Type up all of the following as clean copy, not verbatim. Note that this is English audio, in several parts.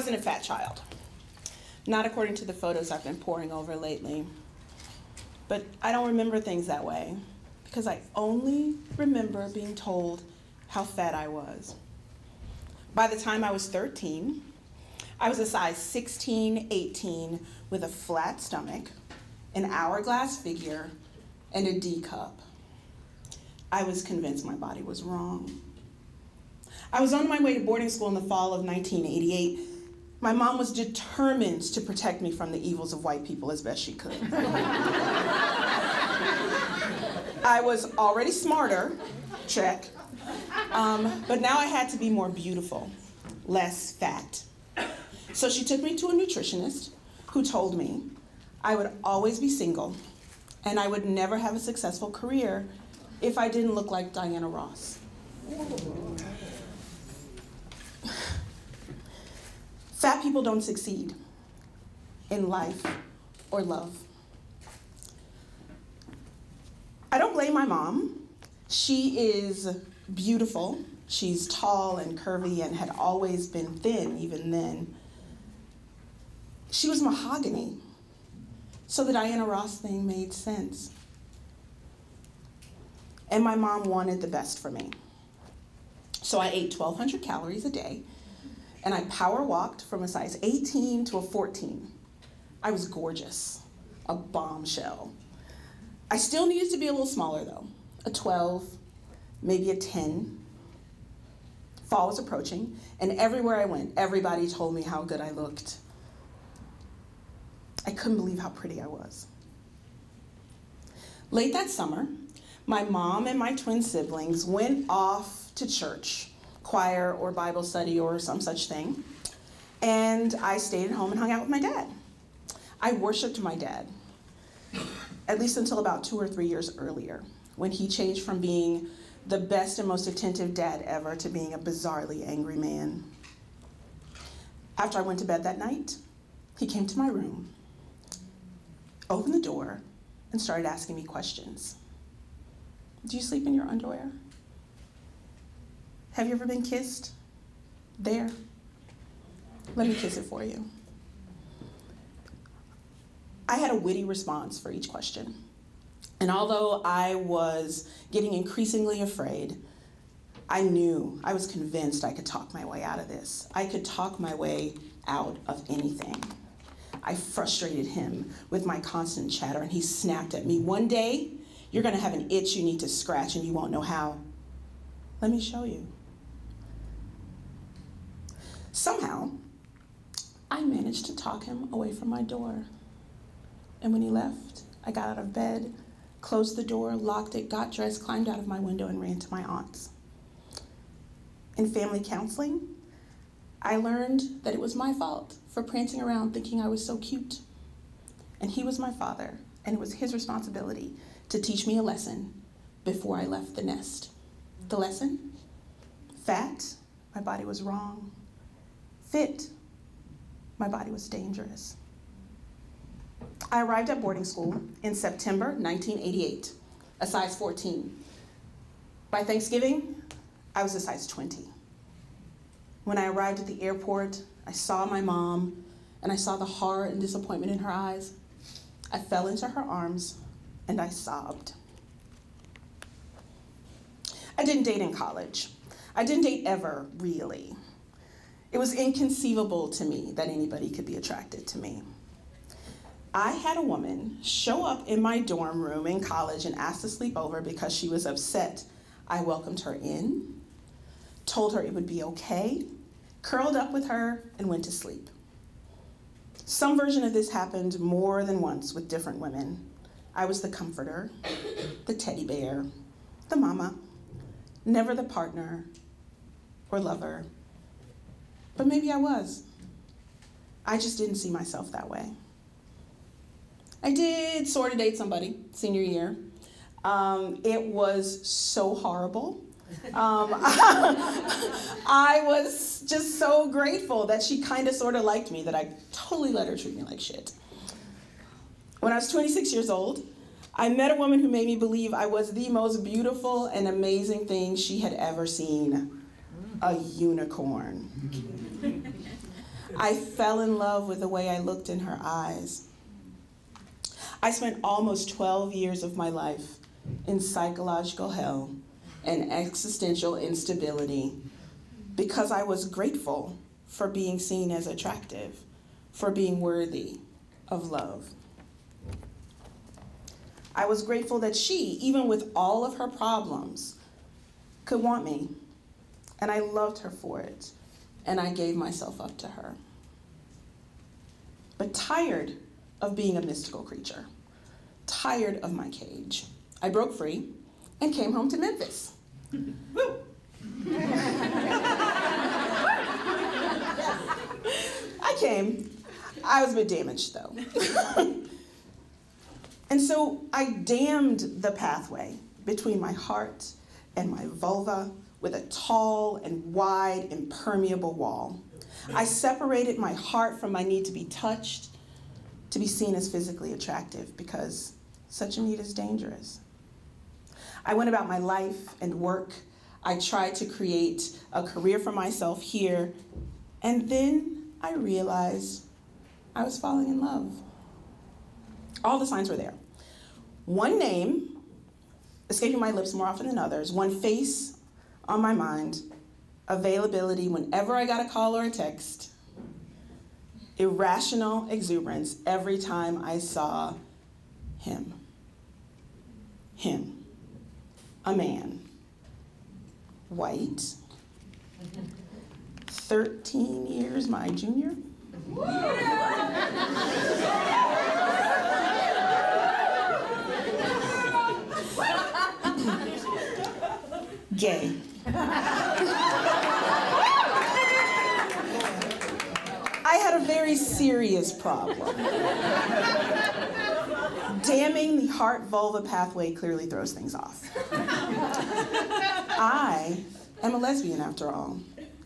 wasn't a fat child. Not according to the photos I've been poring over lately. But I don't remember things that way because I only remember being told how fat I was. By the time I was 13, I was a size 16, 18 with a flat stomach, an hourglass figure, and a D cup. I was convinced my body was wrong. I was on my way to boarding school in the fall of 1988. My mom was determined to protect me from the evils of white people as best she could. I was already smarter, check, but now I had to be more beautiful, less fat. So she took me to a nutritionist who told me I would always be single and I would never have a successful career if I didn't look like Diana Ross. Fat people don't succeed in life or love. I don't blame my mom. She is beautiful. She's tall and curvy and had always been thin even then. She was mahogany, so the Diana Ross thing made sense. And my mom wanted the best for me. So I ate 1,200 calories a day, and I power walked from a size 18 to a 14. I was gorgeous, a bombshell. I still needed to be a little smaller though, a 12, maybe a 10. Fall was approaching, and everywhere I went, everybody told me how good I looked. I couldn't believe how pretty I was. Late that summer, my mom and my twin siblings went off to church, choir or Bible study or some such thing, and I stayed at home and hung out with my dad. I worshiped my dad, at least until about 2 or 3 years earlier, when he changed from being the best and most attentive dad ever to being a bizarrely angry man. After I went to bed that night, he came to my room, opened the door, and started asking me questions. Do you sleep in your underwear? Have you ever been kissed? There. Let me kiss it for you. I had a witty response for each question. And although I was getting increasingly afraid, I was convinced I could talk my way out of this. I could talk my way out of anything. I frustrated him with my constant chatter, and he snapped at me. One day, you're gonna have an itch you need to scratch and you won't know how. Let me show you. Somehow, I managed to talk him away from my door. And when he left, I got out of bed, closed the door, locked it, got dressed, climbed out of my window, and ran to my aunt's. In family counseling, I learned that it was my fault for prancing around thinking I was so cute. And he was my father, and it was his responsibility to teach me a lesson before I left the nest. The lesson? Fat, my body was wrong. Fit, my body was dangerous. I arrived at boarding school in September 1988, a size 14. By Thanksgiving, I was a size 20. When I arrived at the airport, I saw my mom, and I saw the horror and disappointment in her eyes. I fell into her arms, and I sobbed. I didn't date in college. I didn't date ever, really. It was inconceivable to me that anybody could be attracted to me. I had a woman show up in my dorm room in college and ask to sleep over because she was upset. I welcomed her in, told her it would be okay, curled up with her, and went to sleep. Some version of this happened more than once with different women. I was the comforter, the teddy bear, the mama, never the partner or lover. But maybe I was. I just didn't see myself that way. I did sort of date somebody senior year. It was so horrible. I was just so grateful that she kind of sort of liked me, that I totally let her treat me like shit. When I was 26 years old, I met a woman who made me believe I was the most beautiful and amazing thing she had ever seen, a unicorn. I fell in love with the way I looked in her eyes. I spent almost 12 years of my life in psychological hell and existential instability because I was grateful for being seen as attractive, for being worthy of love. I was grateful that she, even with all of her problems, could want me, and I loved her for it, and I gave myself up to her. But tired of being a mystical creature, tired of my cage, I broke free and came home to Memphis. Woo! I came. I was a bit damaged, though. And so I dammed the pathway between my heart and my vulva with a tall and wide, impermeable wall. I separated my heart from my need to be touched, to be seen as physically attractive, because such a need is dangerous. I went about my life and work. I tried to create a career for myself here, and then I realized I was falling in love. All the signs were there. One name escaping my lips more often than others, one face on my mind, availability whenever I got a call or a text, irrational exuberance every time I saw him. Him. A man. White. 13 years my junior. Gay. I had a very serious problem. Damming the heart-vulva pathway clearly throws things off. I am a lesbian, after all.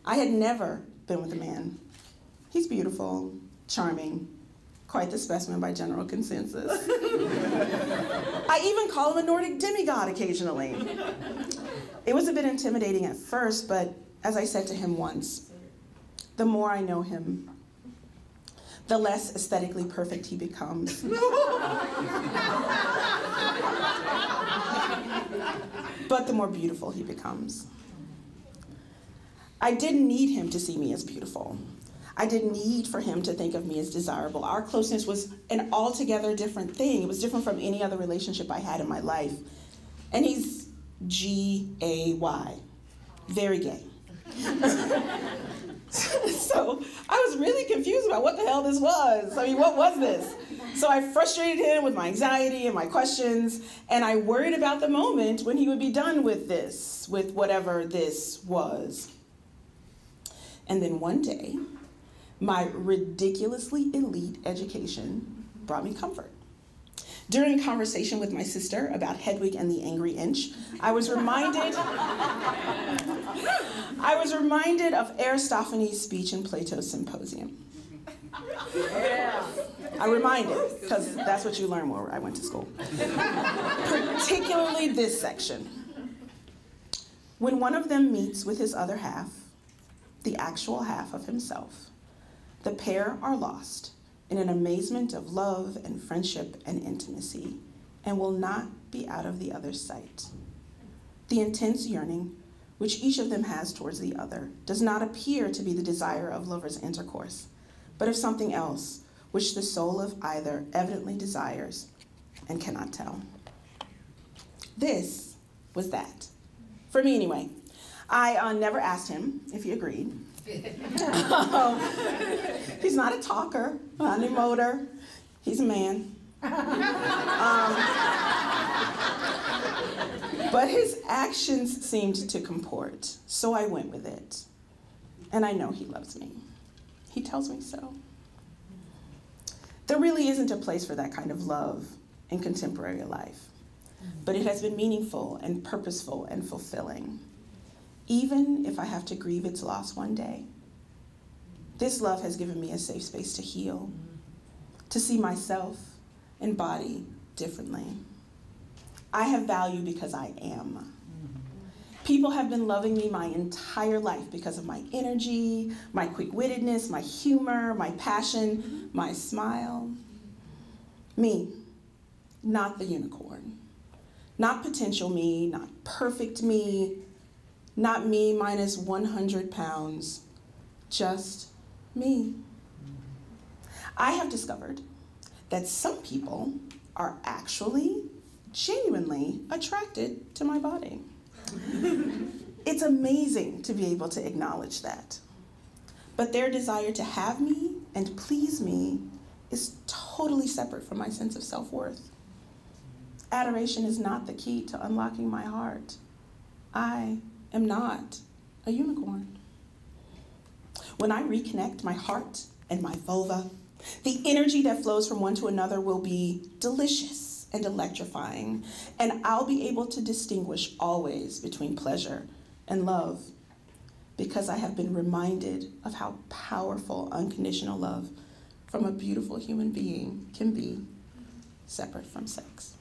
I had never been with a man. He's beautiful, charming, quite the specimen by general consensus. I even call him a Nordic demigod occasionally. It was a bit intimidating at first, but as I said to him once, the more I know him, the less aesthetically perfect he becomes. But the more beautiful he becomes. I didn't need him to see me as beautiful. I didn't need for him to think of me as desirable. Our closeness was an altogether different thing. It was different from any other relationship I had in my life. And he's G-A-Y, very gay. So I was really confused about what the hell this was. I mean, what was this? So I frustrated him with my anxiety and my questions, and I worried about the moment when he would be done with this, with whatever this was. And then one day, my ridiculously elite education brought me comfort. During a conversation with my sister about Hedwig and the Angry Inch, I was reminded of Aristophanes' speech in Plato's Symposium. Yeah. I reminded, because that's what you learn where I went to school. Particularly this section. When one of them meets with his other half, the actual half of himself, the pair are lost in an amazement of love and friendship and intimacy, and will not be out of the other's sight. The intense yearning which each of them has towards the other does not appear to be the desire of lovers' intercourse, but of something else which the soul of either evidently desires and cannot tell. This was that. For me, anyway. I never asked him if he agreed. He's not a talker, not an emoter. He's a man. But his actions seemed to comport, so I went with it. And I know he loves me. He tells me so. There really isn't a place for that kind of love in contemporary life, but it has been meaningful and purposeful and fulfilling, even if I have to grieve its loss one day. This love has given me a safe space to heal, to see myself and body differently. I have value because I am. People have been loving me my entire life because of my energy, my quick-wittedness, my humor, my passion, my smile. Me, not the unicorn. Not potential me, not perfect me, not me minus 100 pounds, just me. I have discovered that some people are actually genuinely attracted to my body. It's amazing to be able to acknowledge that. But their desire to have me and please me is totally separate from my sense of self-worth. Adoration is not the key to unlocking my heart. I am not a unicorn. When I reconnect my heart and my vulva, the energy that flows from one to another will be delicious and electrifying, and I'll be able to distinguish always between pleasure and love, because I have been reminded of how powerful unconditional love from a beautiful human being can be, separate from sex.